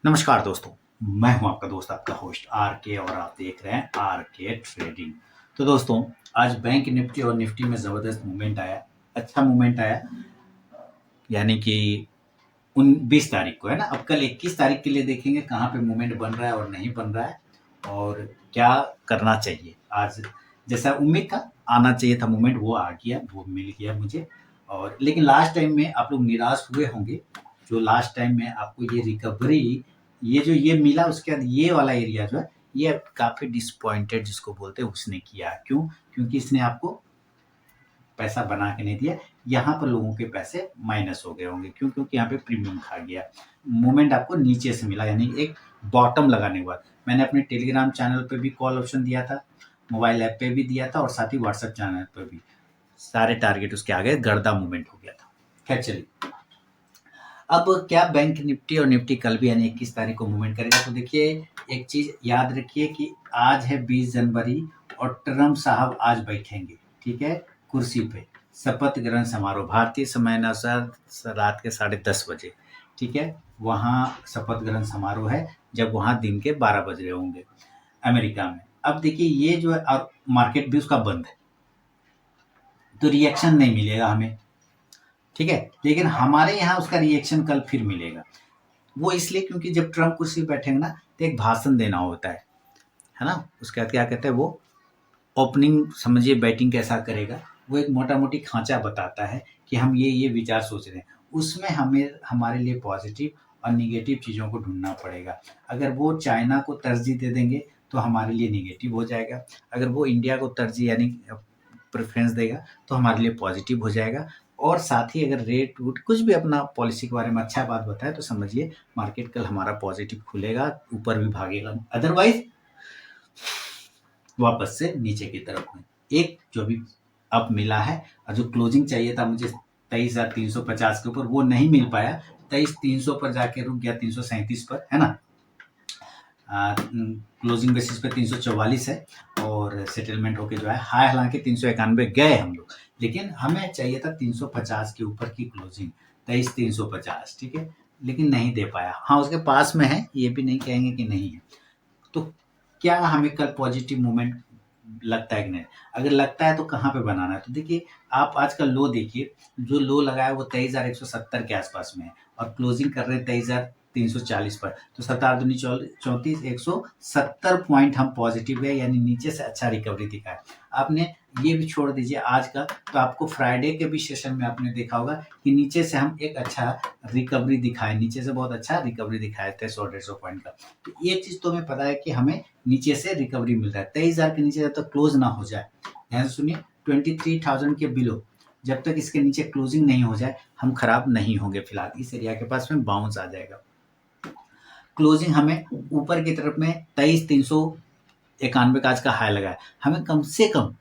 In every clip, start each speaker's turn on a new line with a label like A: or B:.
A: नमस्कार दोस्तों, मैं हूं आपका दोस्त आपका होस्ट आर के और आप देख रहे हैं आर के ट्रेडिंग। तो दोस्तों, आज बैंक निफ्टी और निफ्टी में ज़बरदस्त मूवमेंट आया, अच्छा मूवमेंट आया। यानी कि उन 20 तारीख को है ना। अब कल 21 तारीख के लिए देखेंगे कहाँ पे मूवमेंट बन रहा है और नहीं बन रहा है और क्या करना चाहिए। आज जैसा उम्मीद था आना चाहिए था मूवमेंट, वो आ गया, वो मिल गया मुझे। और लेकिन लास्ट टाइम में आप लोग निराश हुए होंगे। जो लास्ट टाइम में आपको ये रिकवरी, ये जो ये मिला, उसके बाद ये वाला एरिया जो है, ये काफ़ी डिसअपॉइंटेड जिसको बोलते हैं उसने किया। क्यों? क्योंकि इसने आपको पैसा बना के नहीं दिया। यहाँ पर लोगों के पैसे माइनस हो गए होंगे। क्यों? क्योंकि यहाँ पे प्रीमियम खा गया। मूवमेंट आपको नीचे से मिला, यानी एक बॉटम लगाने के बाद। मैंने अपने टेलीग्राम चैनल पे भी कॉल ऑप्शन दिया था, मोबाइल ऐप पे भी दिया था और साथ ही व्हाट्सएप चैनल पे भी। सारे टारगेट उसके आगे गर्दा मूवमेंट हो गया था। खैर चलिए, अब क्या बैंक निफ्टी और निफ्टी कल भी यानी 21 तारीख को मूवमेंट करेगा। तो देखिए, एक चीज़ याद रखिए कि आज है 20 जनवरी और ट्रम्प साहब आज बैठेंगे, ठीक है, कुर्सी पे। शपथ ग्रहण समारोह भारतीय समय अनुसार रात के 10:30 बजे, ठीक है, वहाँ शपथ ग्रहण समारोह है, जब वहाँ दिन के 12 बज रहे होंगे अमेरिका में। अब देखिए ये जो है, और मार्केट भी उसका बंद है, तो रिएक्शन नहीं मिलेगा हमें, ठीक है। लेकिन हमारे यहाँ उसका रिएक्शन कल फिर मिलेगा। वो इसलिए क्योंकि जब ट्रम्प कुर्सी पे बैठेंगे ना, तो एक भाषण देना होता है ना। उसके बाद क्या कहते हैं, वो ओपनिंग समझिए, बैटिंग कैसा करेगा, वो एक मोटा मोटी खांचा बताता है कि हम ये विचार सोच रहे हैं। उसमें हमें हमारे लिए पॉजिटिव और निगेटिव चीज़ों को ढूंढना पड़ेगा। अगर वो चाइना को तरजीह दे देंगे तो हमारे लिए निगेटिव हो जाएगा। अगर वो इंडिया को तरजीह यानी प्रेफरेंस देगा तो हमारे लिए पॉजिटिव हो जाएगा। और साथ ही अगर रेट वूट कुछ भी अपना पॉलिसी के बारे में अच्छा बात बताए तो समझिए मार्केट कल हमारा पॉजिटिव खुलेगा, ऊपर भी भागेगा। अदरवाइज वापस से नीचे की तरफ में एक जो भी अप मिला है, और जो क्लोजिंग चाहिए था मुझे 23,350 के ऊपर, वो नहीं मिल पाया। 23,300 पर जाके रुक गया, 337 पर, है ना। क्लोजिंग बेसिस पे 344 है और सेटलमेंट होके जो है हाई, हालांकि 391 गए हम लोग, लेकिन हमें चाहिए था 350 के ऊपर की क्लोजिंग, 23,350, ठीक है, लेकिन नहीं दे पाया। हाँ, उसके पास में है, ये भी नहीं कहेंगे कि नहीं है। तो क्या हमें कल पॉजिटिव मूवमेंट लगता है कि नहीं? अगर लगता है तो कहाँ पे बनाना है? तो देखिए, आप आज का लो देखिए, जो लो लगाया वो 23,170 के आसपास में है और क्लोजिंग कर रहे हैं 23,340 पर। तो 7 दूनी 34, 170 पॉइंट हम पॉजिटिव गए, यानी नीचे से अच्छा रिकवरी दिखा है। आपने ये भी छोड़ दीजिए आज का, तो आपको फ्राइडे के भी सेशन में आपने देखा होगा कि नीचे से हम एक अच्छा रिकवरी दिखाए, नीचे से बहुत अच्छा रिकवरी दिखाए थे 100-150 पॉइंट का। तो एक चीज़ तो हमें पता है कि हमें नीचे से रिकवरी मिल रहा है। 23,000 के नीचे जब तक क्लोज ना हो जाए, ध्यान से सुनिए, 23,000 के बिलो जब तक इसके नीचे क्लोजिंग नहीं हो जाए, हम खराब नहीं होंगे। फिलहाल इस एरिया के पास में बाउंस आ जाएगा। क्लोजिंग हमें ऊपर की तरफ में 23,391 का आज का हाई लगा है। हमें कम से कम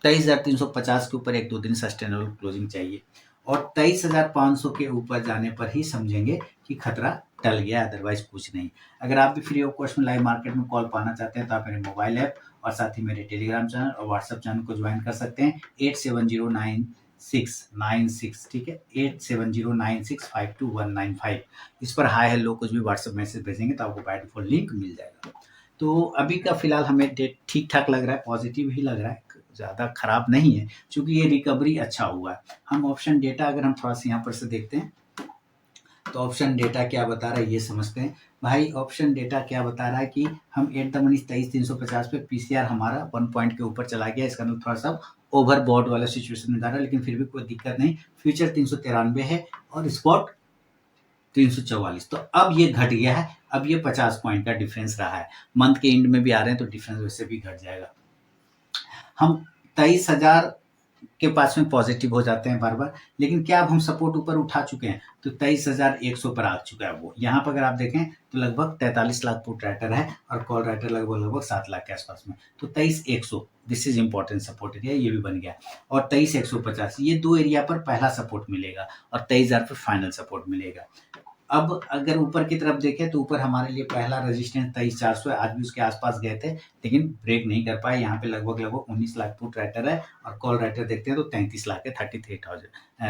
A: 23,350 के ऊपर 1-2 दिन सस्टेनेबल क्लोजिंग चाहिए और 23,500 के ऊपर जाने पर ही समझेंगे कि खतरा टल गया, अदरवाइज कुछ नहीं। अगर आप भी फ्री ऑफ कॉस्ट में लाइव मार्केट में कॉल पाना चाहते हैं तो आप मेरे मोबाइल ऐप और साथ ही मेरे टेलीग्राम चैनल और व्हाट्सएप चैनल को ज्वाइन कर सकते हैं। 87099696, ठीक है, 8709652195। इस पर हाय हेलो कुछ भी व्हाट्सएप मैसेज भेजेंगे तो आपको बाय डिफॉल्ट लिंक मिल जाएगा। तो अभी का फिलहाल हमें डेट ठीक ठाक लग रहा है, पॉजिटिव ही लग रहा है, ज़्यादा खराब नहीं है, क्योंकि ये रिकवरी अच्छा हुआ है। हम ऑप्शन डेटा अगर हम थोड़ा सा यहाँ पर से देखते हैं तो ऑप्शन डेटा क्या बता रहा है ये समझते हैं। भाई, ऑप्शन डेटा क्या बता रहा है कि हम एट द मनी 23,350 पे पीसीआर हमारा 1 पॉइंट के ऊपर चला गया। इसका मतलब थोड़ा सा ओवरबॉट वाला सिचुएशन में जा रहा है, लेकिन फिर भी कोई दिक्कत नहीं। फ्यूचर 393 है और स्पॉट 344। तो अब ये घट गया है, अब ये 50 पॉइंट का डिफरेंस रहा है। मंथ के एंड में भी आ रहे हैं तो डिफरेंस वैसे भी घट जाएगा। हम 23,000 के पास में पॉजिटिव हो जाते हैं बार बार, लेकिन क्या अब हम सपोर्ट ऊपर उठा चुके हैं? तो 23,100 पर आ चुका है वो। यहाँ पर अगर आप देखें तो लगभग 43 लाख पुट राइटर है और कॉल राइटर लगभग 7 लाख के आसपास में। तो 23,100 this is important support area, ये भी बन गया। और 23,150 ये दो एरिया पर पहला सपोर्ट मिलेगा और 23,000 पर फाइनल सपोर्ट मिलेगा। अब अगर ऊपर की तरफ देखें तो ऊपर हमारे लिए पहला रेजिस्टेंस 23,400 है, आज भी उसके आसपास गए थे लेकिन ब्रेक नहीं कर पाए। यहाँ पे लगभग 19 लाख पुट राइटर है और कॉल राइटर देखते हैं तो 33 लाख है,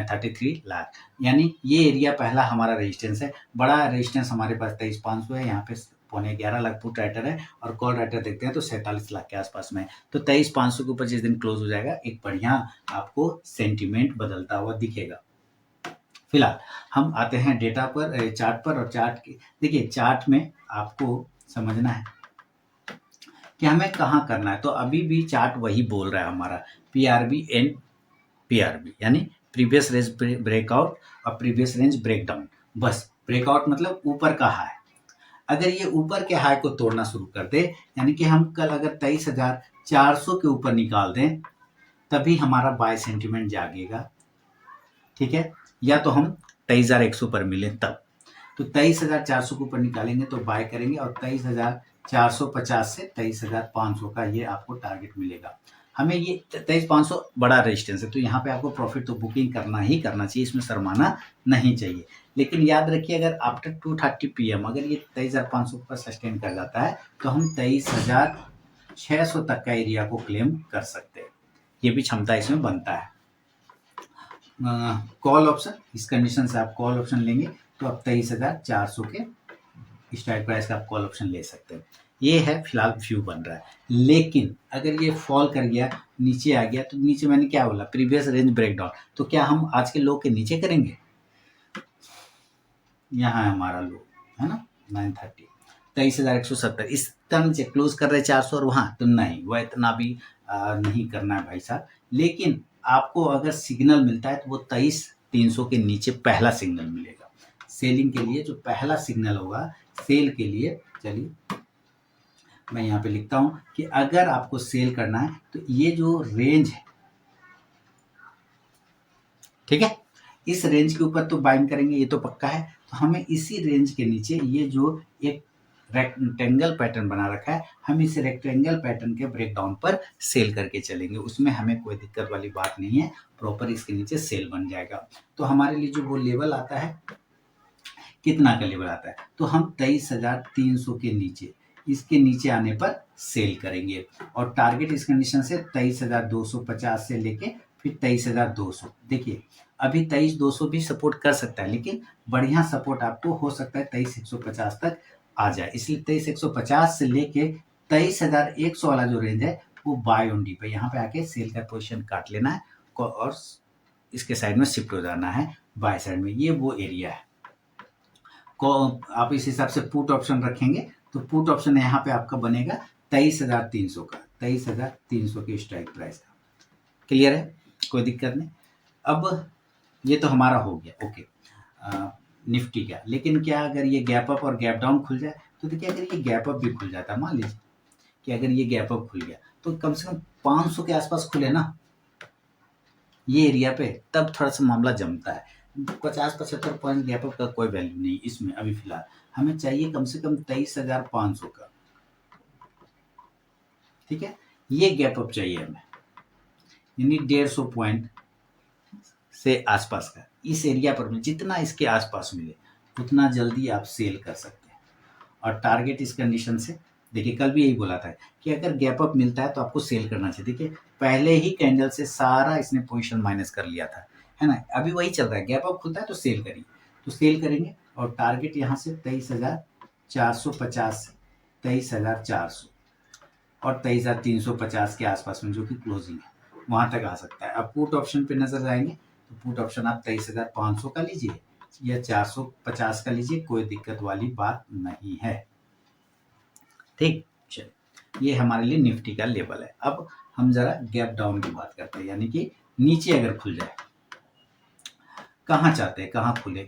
A: 33 लाख, यानी ये एरिया पहला हमारा रेजिस्टेंस है। बड़ा रेजिस्टेंस हमारे पास 23,500 है, यहाँ पे 11.25 लाख पुट राइटर है और कॉल राइटर देखते हैं तो 47 लाख के आसपास में। तो 23,500 के ऊपर जिस दिन क्लोज हो जाएगा एक बढ़िया आपको सेंटिमेंट बदलता हुआ दिखेगा। फिलहाल हम आते हैं डेटा पर, चार्ट पर, और चार्ट की देखिए चार्ट में आपको समझना है कि हमें कहाँ करना है। तो अभी भी चार्ट वही बोल रहा है हमारा पीआरबी एंड पीआरबी, यानी प्रीवियस रेंज ब्रेकआउट और प्रीवियस रेंज ब्रेकडाउन। बस ब्रेकआउट मतलब ऊपर का हाई, अगर ये ऊपर के हाई को तोड़ना शुरू कर दे, यानी कि हम कल अगर 23,400 के ऊपर निकाल दें तभी हमारा बाय सेंटिमेंट जागेगा, ठीक है। या तो हम 23,100 पर मिले तब, तो 23,400 के ऊपर निकालेंगे तो बाय करेंगे और 23,450 से 23,500 का ये आपको टारगेट मिलेगा। हमें ये 23,500 बड़ा रेजिस्टेंस है, तो यहाँ पे आपको प्रॉफिट तो बुकिंग करना ही करना चाहिए, इसमें शर्माना नहीं चाहिए। लेकिन याद रखिए अगर आफ्टर 2:30 PM अगर ये 23,500 पर सस्टेन कर जाता है तो हम 23,600 तक का एरिया को क्लेम कर सकते हैं, ये भी क्षमता इसमें बनता है। कॉल ऑप्शन, इस कंडीशन से आप कॉल ऑप्शन लेंगे तो आप 23,400 के स्ट्राइक प्राइस का आप कॉल ऑप्शन ले सकते हैं। ये है फिलहाल व्यू बन रहा है। लेकिन अगर ये फॉल कर गया, नीचे आ गया, तो नीचे मैंने क्या बोला प्रीवियस रेंज ब्रेकडाउन, तो क्या हम आज के लो के नीचे करेंगे? यहाँ है हमारा लो, है ना 930, 23,170, इस टर्म से क्लोज कर रहे 400 और वहाँ तो नहीं, वह इतना भी नहीं करना है भाई साहब। लेकिन आपको अगर सिग्नल मिलता है तो वो 23,300 के नीचे पहला सिग्नल मिलेगा सेलिंग के लिए, जो पहला सिग्नल होगा सेल के लिए। चलिए मैं यहाँ पे लिखता हूँ कि अगर आपको सेल करना है तो ये जो रेंज है, ठीक है, इस रेंज के ऊपर तो बाइंग करेंगे, ये तो पक्का है। तो हमें इसी रेंज के नीचे ये जो एक रेक्टेंगल पैटर्न बना रखा है, हम इस रेक्टेंगल पैटर्न के ब्रेकडाउन पर सेल करके चलेंगे, उसमें हमें कोई दिक्कत वाली बात नहीं है, प्रॉपर इसके नीचे सेल बन जाएगा। तो हमारे लिए जो वो लेवल आता है, कितना का लेवल आता है, तो हम 23,300 के नीचे, इसके नीचे आने पर सेल करेंगे और टारगेट इस कंडीशन से 23,250 से लेके फिर 23,200। देखिए अभी 23,200 भी सपोर्ट कर सकता है, लेकिन बढ़िया सपोर्ट आपको हो सकता है 23,150 तक आ जाए, इसलिए 23,150 से लेके 23,100 वाला जो रेंज है वो बाय ऑन डी पे यहाँ पे आके सेल का पोजीशन काट लेना है और इसके साइड में शिफ्ट हो जाना है बाय साइड में, ये वो एरिया है। आप इस हिसाब से पुट ऑप्शन रखेंगे तो पुट ऑप्शन यहाँ पे आपका बनेगा 23,300 का, 23,300 के स्ट्राइक प्राइस का। क्लियर है, कोई दिक्कत नहीं। अब ये तो हमारा हो गया ओके निफ्टी का। लेकिन क्या अगर ये गैप अप और गैप डाउन खुल जाए, तो देखिए अगर ये गैप अप भी खुल जाता है, मान लीजिए कि अगर ये गैप अप खुल गया तो कम से कम 500 के आसपास खुले ना ये एरिया पे, तब थोड़ा सा मामला जमता है। 50-75 पॉइंट गैप अप का कोई वैल्यू नहीं इसमें अभी फिलहाल, हमें चाहिए कम से कम 23,500 का, ठीक है, ये गैप अप चाहिए हमें, यानी 150 पॉइंट से आसपास का। इस एरिया पर जितना इसके आसपास मिले उतना जल्दी आप सेल कर सकते हैं। और टारगेट इस कंडीशन से, देखिए कल भी यही बोला था कि अगर गैप अप मिलता है तो आपको सेल करना चाहिए। देखिए पहले ही कैंडल से सारा इसने पोजीशन माइनस कर लिया था, है ना, अभी वही चल रहा है, गैप अप खुलता है तो सेल करिए, तो सेल करेंगे और टारगेट यहाँ से 23,450 से 23,400 और 23,350 के आसपास में जो कि क्लोजिंग है वहां तक आ सकता है। अब पुट ऑप्शन पे नजर आएंगे तो पुट ऑप्शन आप 23,500 का लीजिए या 450 का लीजिए, कोई दिक्कत वाली बात नहीं है, ठीक। चलिए ये हमारे लिए निफ्टी का लेवल है। अब हम जरा गैप डाउन की बात करते हैं, यानी कि नीचे अगर खुल जाए, कहाँ चाहते हैं, कहाँ खुले,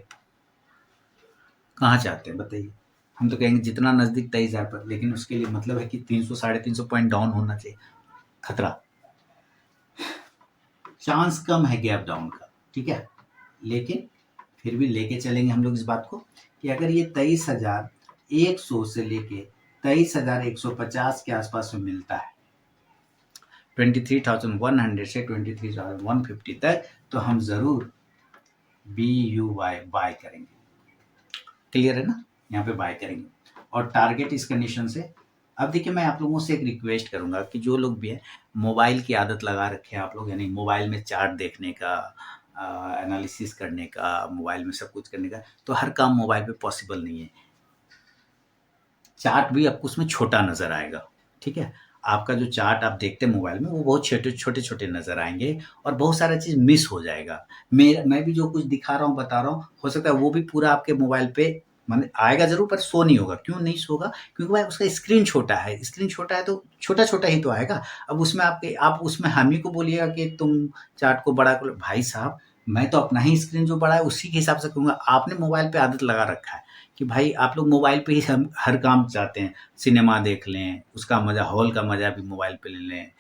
A: कहाँ चाहते हैं बताइए। हम तो कहेंगे जितना नजदीक 23,000 पर, लेकिन उसके लिए मतलब है कि 300-350 पॉइंट डाउन होना चाहिए, खतरा, चांस कम है गैप डाउन का, ठीक है। लेकिन फिर भी लेके चलेंगे हम लोग इस बात को कि अगर ये 23,100 से लेके 23,150 के आसपास में मिलता है, 23,100 से 23,150 तक, तो हम जरूर BUY बाय करेंगे। क्लियर है ना, यहाँ पे बाय करेंगे और टारगेट इस कंडीशन से। अब देखिए मैं आप लोगों से एक रिक्वेस्ट करूंगा कि जो लोग भी है मोबाइल की आदत लगा रखे हैं आप लोग, यानी मोबाइल में चार्ट देखने का, एनालिसिस करने का, मोबाइल में सब कुछ करने का, तो हर काम मोबाइल पे पॉसिबल नहीं है। चार्ट भी आपको उसमें छोटा नज़र आएगा, ठीक है? आपका जो चार्ट आप देखते हैं मोबाइल में वो बहुत छोटे-छोटे नज़र आएँगे और बहुत सारा चीज़ मिस हो जाएगा। मैं भी जो कुछ दिखा रहा हूँ, बता रहा हूँ, हो सकता है वो भी पूरा आपके मोबाइल पे माने आएगा ज़रूर पर शो नहीं होगा। क्यों नहीं शो होगा? क्योंकि भाई उसका स्क्रीन छोटा है तो छोटा-छोटा ही तो आएगा। अब उसमें आप उसमें हम ही को बोलिएगा कि तुम चार्ट को बड़ा करो। भाई साहब, मैं तो अपना ही स्क्रीन जो बड़ा है उसी के हिसाब से कहूँगा। आपने मोबाइल पे आदत लगा रखा है कि भाई आप लोग मोबाइल पे ही हम हर काम चाहते हैं। सिनेमा देख लें, उसका मज़ा हॉल का मज़ा भी मोबाइल पे ले लें,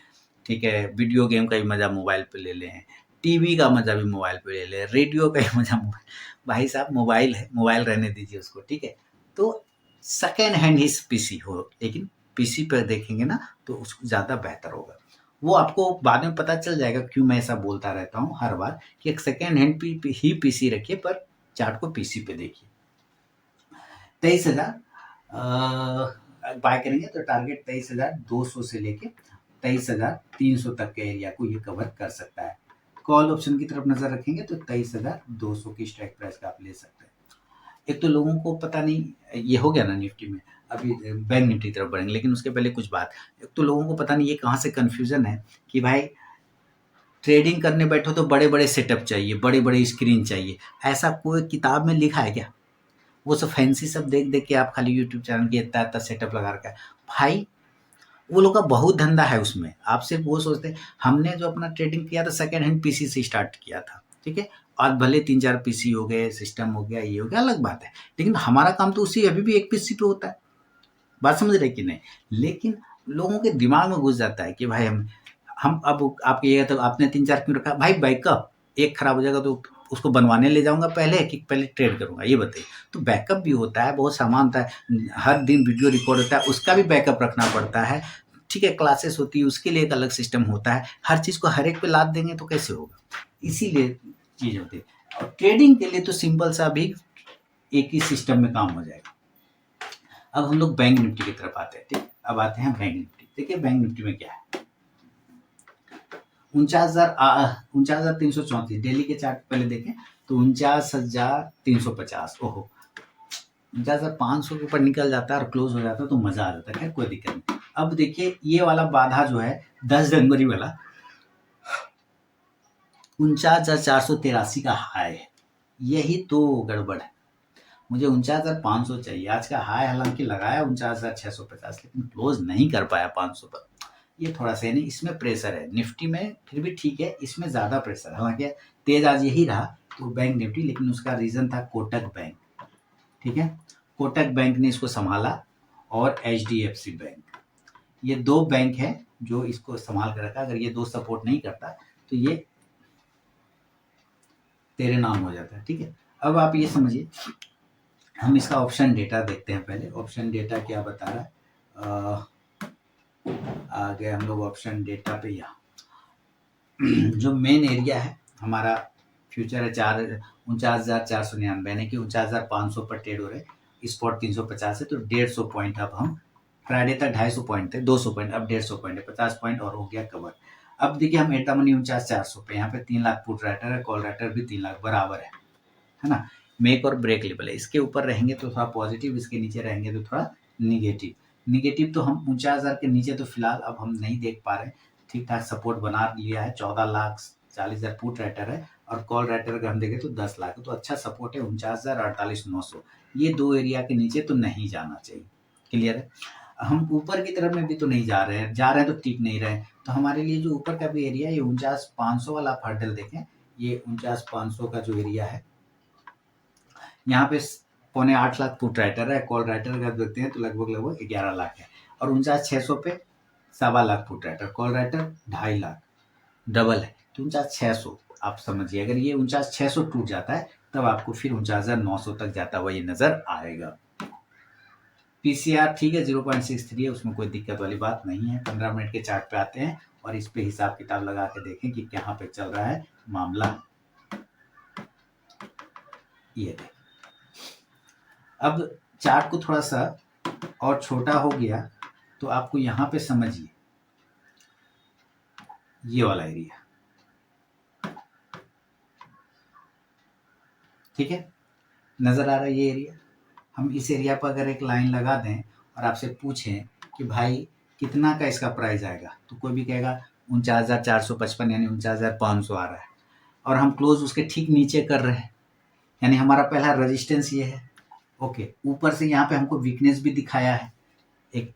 A: ठीक है? वीडियो गेम का भी मज़ा मोबाइल पे ले लें, टीवी का मज़ा भी मोबाइल पे ले लें, रेडियो का भी मज़ा मोबाइल। भाई साहब मोबाइल है, मोबाइल रहने दीजिए उसको, ठीक है? तो सेकंड हैंड ही पीसी हो, लेकिन पीसी पे देखेंगे ना तो उसको ज़्यादा बेहतर होगा। वो आपको बाद में पता चल जाएगा क्यों मैं ऐसा बोलता रहता हूँ हर बार कि एक सेकंड हैंड ही पीसी रखिए पर चार्ट को पीसी पे देखिए। 23,000 बाय करेंगे तो टारगेट 23,200 से लेके 23,300 तक के एरिया को ये कवर कर सकता है। कॉल ऑप्शन की तरफ नजर रखेंगे तो 23,200 की स्ट्राइक प्राइस का आप ले सकते हैं। एक तो लोगों को पता नहीं ये हो गया ना निफ्टी में, अभी बैंक निफ्टी की तरफ बढ़ेंगे, लेकिन उसके पहले कुछ बात। एक तो लोगों को पता नहीं ये कहाँ से कन्फ्यूजन है कि भाई ट्रेडिंग करने बैठो तो बड़े-बड़े सेटअप चाहिए, बड़े-बड़े स्क्रीन चाहिए। ऐसा कोई किताब में लिखा है क्या? वो सब फैंसी सब देख-देख के आप खाली यूट्यूब चैनल के इतना-इतना सेटअप लगा रखा है। भाई, वो लोग का बहुत धंधा है उसमें। आप सिर्फ़ वो सोचते हैं हमने जो अपना ट्रेडिंग किया था सेकंड हैंड पीसी से स्टार्ट किया था, ठीक है? आज भले 3-4 पीसी हो गए, सिस्टम हो गया, ये हो गया, अलग बात है। लेकिन हमारा काम तो उसी अभी भी एक पीसी पे होता है। बात समझ रहे हैं कि नहीं? लेकिन लोगों के दिमाग में घुस जाता है कि भाई हम अब आप कहिएगा तो आपने 3-4 क्यों रखा? भाई बैकअप, एक खराब हो जाएगा तो उसको बनवाने ले जाऊँगा पहले कि पहले ट्रेड करूँगा, ये बताइए? तो बैकअप भी होता है, बहुत सामान होता है। हर दिन वीडियो रिकॉर्ड होता है, उसका भी बैकअप रखना पड़ता है, ठीक है? क्लासेस होती है, उसके लिए एक अलग सिस्टम होता है। हर चीज़ को हर एक पे लाद देंगे तो कैसे होगा? इसीलिए चीज़ होती है और ट्रेडिंग के लिए तो सिंपल सा भी एक ही सिस्टम में काम हो जाएगा। अब हम लोग बैंक निफ्टी की तरफ आते हैं, ठीक? अब आते हैं बैंक निफ्टी। देखिए बैंक निफ्टी में क्या है? 49,334 डेली के चार्ट पहले देखें तो 49,350। ओहो, 49,500 के ऊपर निकल जाता है और क्लोज हो जाता है तो मजा आ जाता है। खैर कोई दिक्कत नहीं। अब देखिए ये वाला बाधा जो है 10 जनवरी वाला 49,483 का हाई है। यही तो गड़बड़ है। मुझे 49,500 चाहिए। आज का हाई हालांकि लगाया 49,650, लेकिन क्लोज नहीं कर पाया 500 पर। ये थोड़ा सा नहीं, इसमें प्रेशर है। निफ्टी में फिर भी ठीक है, इसमें ज़्यादा प्रेशर है। हालांकि तेज आज यही रहा तो बैंक निफ्टी, लेकिन उसका रीज़न था कोटक बैंक, ठीक है? कोटक बैंक ने इसको संभाला और एचडीएफसी बैंक, ये दो बैंक हैं जो इसको संभाल कर रखा। अगर ये दो सपोर्ट नहीं करता तो ये तेरे नाम हो जाता है, ठीक है? अब आप ये समझिए, हम इसका ऑप्शन डेटा देखते हैं। पहले ऑप्शन डेटा क्या बता रहा है? आ गए हम लोग ऑप्शन डेटा पे। यहाँ जो मेन एरिया है हमारा फ्यूचर है 49,499, यानी कि 49,500 पर ट्रेड हो रहे। स्पॉट 350 है तो 150 पॉइंट अब हम फ्राइडे तक 250 पॉइंट थे, 200 पॉइंट, अब 150 पॉइंट है, 50 पॉइंट और हो गया कवर। अब देखिए हम एटा मनी 49,400 पे, यहाँ पे 3 लाख पुट राइटर है, कॉल राइटर भी 3 लाख बराबर है ना? मेक और ब्रेक लेवल है। इसके ऊपर रहेंगे तो थोड़ा पॉजिटिव, इसके नीचे रहेंगे तो थोड़ा निगेटिव। निगेटिव तो हम 49,000 के नीचे तो फिलहाल अब हम नहीं देख पा रहे हैं। ठीक ठाक सपोर्ट बना लिया है, 14,40,000 पुट राइटर है और कॉल राइटर अगर हम देखें तो 10 लाख, तो अच्छा सपोर्ट है 49,000, 48,900। ये दो एरिया के नीचे तो नहीं जाना चाहिए। क्लियर है? हम ऊपर की तरफ में भी तो नहीं जा रहे हैं तो टिक नहीं रहे। तो हमारे लिए जो ऊपर का भी एरिया है ये 49,500 वाला आप हर्डल देखें, ये 49,500 का जो एरिया है, यहाँ पे 7.25 लाख पुट राइटर है, कॉल राइटर अगर देखते हैं तो लगभग 11 लाख है और 49,600 पे 1.25 lakh put writer, call writer 2.5 lakh, double है। तो 49,600 आप समझिए, अगर ये 49,600 टूट जाता है तब आपको फिर 49,900 तक जाता हुआ ये नजर आएगा। पीसीआर ठीक है 0.63 है, उसमें कोई दिक्कत वाली बात नहीं है। 15 मिनट के चार्ट पे आते हैं और इस पे हिसाब किताब लगा के देखें कि कहाँ पे चल रहा है मामला। ये देखें, अब चार्ट को थोड़ा सा और छोटा हो गया तो आपको यहाँ पे समझिए ये वाला एरिया, ठीक है, नजर आ रहा है ये एरिया। हम इस एरिया पर अगर एक लाइन लगा दें और आपसे पूछें कि भाई कितना का इसका प्राइस आएगा, तो कोई भी कहेगा 49,455 यानी 49,500 आ रहा है, और हम क्लोज उसके ठीक नीचे कर रहे हैं, यानी हमारा पहला रेजिस्टेंस ये है। ओके, ऊपर से यहाँ पे हमको वीकनेस भी दिखाया है, एक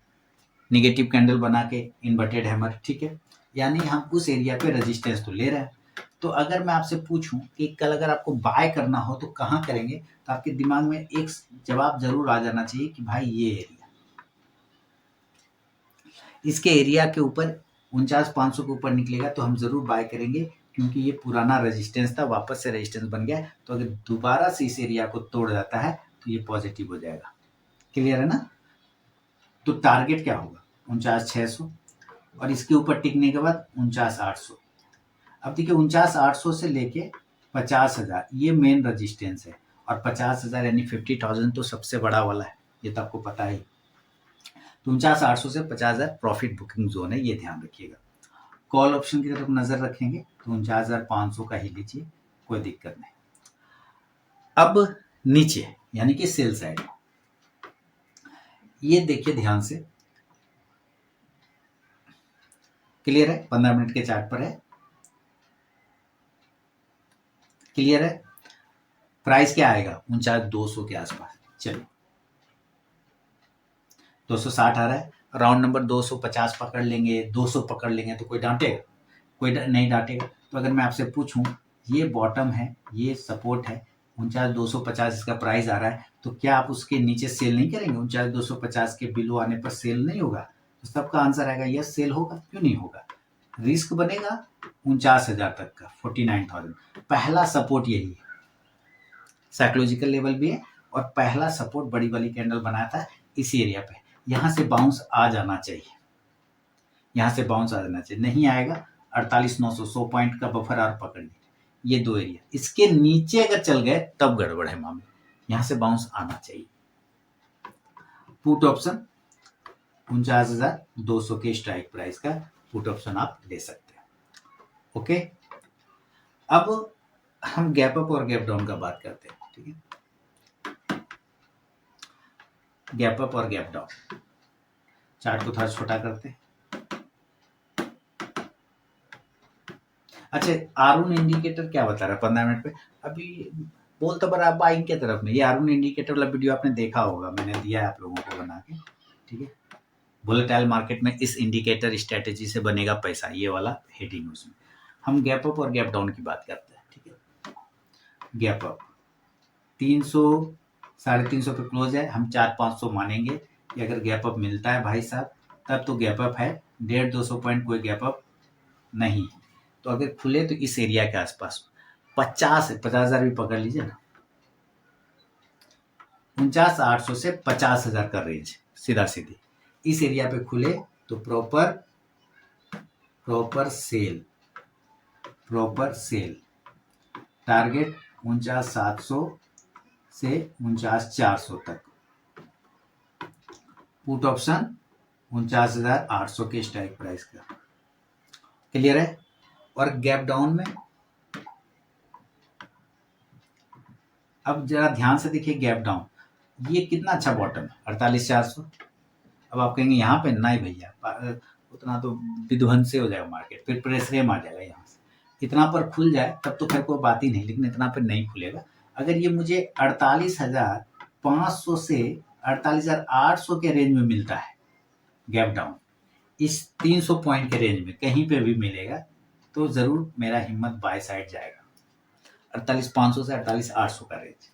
A: निगेटिव कैंडल बना के इन्वर्टेड हैमर, ठीक है, यानी हम उस एरिया पे रेजिस्टेंस तो ले रहे हैं। तो अगर मैं आपसे पूछूं कि कल अगर आपको बाय करना हो तो कहाँ करेंगे, तो आपके दिमाग में एक जवाब जरूर आ जाना चाहिए कि भाई ये एरिया, इसके एरिया के ऊपर 49,500 के ऊपर निकलेगा तो हम जरूर बाय करेंगे, क्योंकि ये पुराना रेजिस्टेंस था, वापस से रेजिस्टेंस बन गया। तो अगर दोबारा से इस एरिया को तोड़ जाता है तो ये पॉजिटिव हो जाएगा। क्लियर है ना? तो टारगेट क्या होगा 49,600, और इसके ऊपर टिकने के बाद 49,800। अब देखिए 49,800 से लेके 50,000 ये मेन रेजिस्टेंस है, और 50,000 यानी 50,000 तो सबसे बड़ा वाला है, ये तो आपको पता ही। तो 49,800 से 50,000 प्रॉफिट बुकिंग जोन है, ये ध्यान रखिएगा। कॉल ऑप्शन की तरफ नजर रखेंगे तो 49,500 का ही लीजिए, कोई दिक्कत नहीं। अब नीचे यानी कि सेल साइड, ये देखिए ध्यान से, क्लियर है? 15 मिनट के चार्ट पर है, क्लियर है? प्राइस क्या आएगा 49,200 के आसपास। चलिए 260 आ रहा है, राउंड नंबर 250 पकड़ लेंगे, 200 पकड़ लेंगे तो कोई डांटेगा? कोई नहीं डांटेगा। तो अगर मैं आपसे पूछूं ये बॉटम है, ये सपोर्ट है, 49,250 इसका प्राइस आ रहा है, तो क्या आप उसके नीचे सेल नहीं करेंगे? 49,250 के बिलो आने पर सेल नहीं होगा? तो सबका आंसर आएगा यस, सेल होगा। क्यों नहीं होगा? रिस्क बनेगा 49,000 तक का, 49,000। पहला सपोर्ट यही है, साइकोलॉजिकल लेवल भी है, और पहला सपोर्ट बड़ी वाली कैंडल बनाया था इस एरिया पे, यहां से बाउंस आ जाना चाहिए, यहां से बाउंस आ जाना चाहिए। नहीं आएगा 48,900, 100 पॉइंट का बफर और पकड़ लीजिए, ये दो एरिया, इसके नीचे अगर चल गए तब गड़बड़ है मामले, यहां से बाउंस आना चाहिए। पुट ऑप्शन 49,200 के स्ट्राइक प्राइस का पुट ऑप्शन आप ले सकते हैं। ओके, अब हम गैप अप और गैप डाउन का बात करते हैं, ठीक है? गैप अप और गैप डाउन, चार्ट को थोड़ा छोटा करते हैं। अच्छा, आरून इंडिकेटर क्या बता रहा है 15 मिनट पे? अभी बोल तो बड़ा बाइंग के तरफ में, ये आरून इंडिकेटर वाला वीडियो आपने देखा होगा, मैंने दिया है आप लोगों को बना के, ठीक है? वोलेटाइल मार्केट में इस इंडिकेटर स्ट्रेटेजी से बनेगा पैसा, ये वाला हेडिंग उसमें। हम गैप अप और गैप डाउन की बात करते हैं, ठीक है? गैप अप 300 350 पे क्लोज है, हम 400-500 मानेंगे कि अगर गैप अप मिलता है भाई साहब तब तो गैप अप है, 150-200 पॉइंट कोई गैप अप नहीं। तो अगर खुले तो इस एरिया के आसपास 50,000 भी पकड़ लीजिए ना, 49,800 से 50,000 का रेंज सीधा सीधी इस एरिया पे खुले तो प्रॉपर सेल, टारगेट 49,700 से 49,400 तक, पुट ऑप्शन 49,800 के स्ट्राइक प्राइस का। क्लियर है? और गैप डाउन में अब जरा ध्यान से देखिए, गैप डाउन ये कितना अच्छा बॉटम है 48,400। अब आप कहेंगे यहाँ पे नहीं भैया उतना तो विध्वंस से हो जाएगा मार्केट, फिर प्रेशर आ जाएगा यहाँ से, इतना पर खुल जाए तब तो खैर कोई बात ही नहीं, लेकिन इतना पर नहीं खुलेगा। अगर ये मुझे 48,500 से 48,800 के रेंज में मिलता है गैप डाउन, इस 300 पॉइंट के रेंज में कहीं पे भी मिलेगा तो जरूर मेरा हिम्मत बाय साइड जाएगा। 48,500 से 48,800 का रेंज,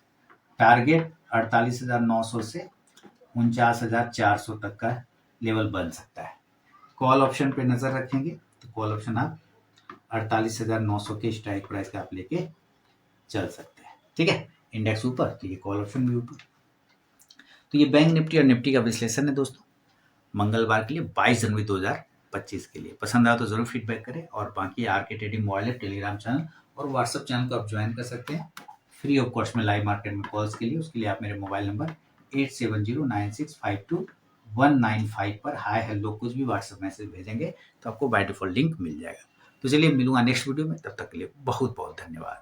A: टारगेट 48,900 से 49,400 तक का लेवल बन सकता है। कॉल ऑप्शन पे नजर रखेंगे तो कॉल ऑप्शन आप 48,900 के स्ट्राइक प्राइस का आप लेके चल सकते हैं, ठीक है? इंडेक्स ऊपर तो ये कॉल ऑप्शन भी ऊपर। तो ये बैंक निफ्टी और निफ्टी का विश्लेषण है दोस्तों, मंगलवार के लिए 22 जनवरी 2025 के लिए। पसंद आया तो जरूर फीडबैक करें, और बाकी आर के ट्रेडिंग मोबाइल टेलीग्राम चैनल और व्हाट्सएप चैनल को आप ज्वाइन कर सकते हैं फ्री ऑफ कॉस्ट में लाइव मार्केट में कॉल्स के लिए। उसके लिए आप मेरे मोबाइल नंबर 8709652195 पर हाय हेलो कुछ भी व्हाट्सएप मैसेज भेजेंगे तो आपको बाय डिफॉल्ट लिंक मिल जाएगा। तो चलिए मिलूंगा नेक्स्ट वीडियो में, तब तक के लिए बहुत बहुत धन्यवाद।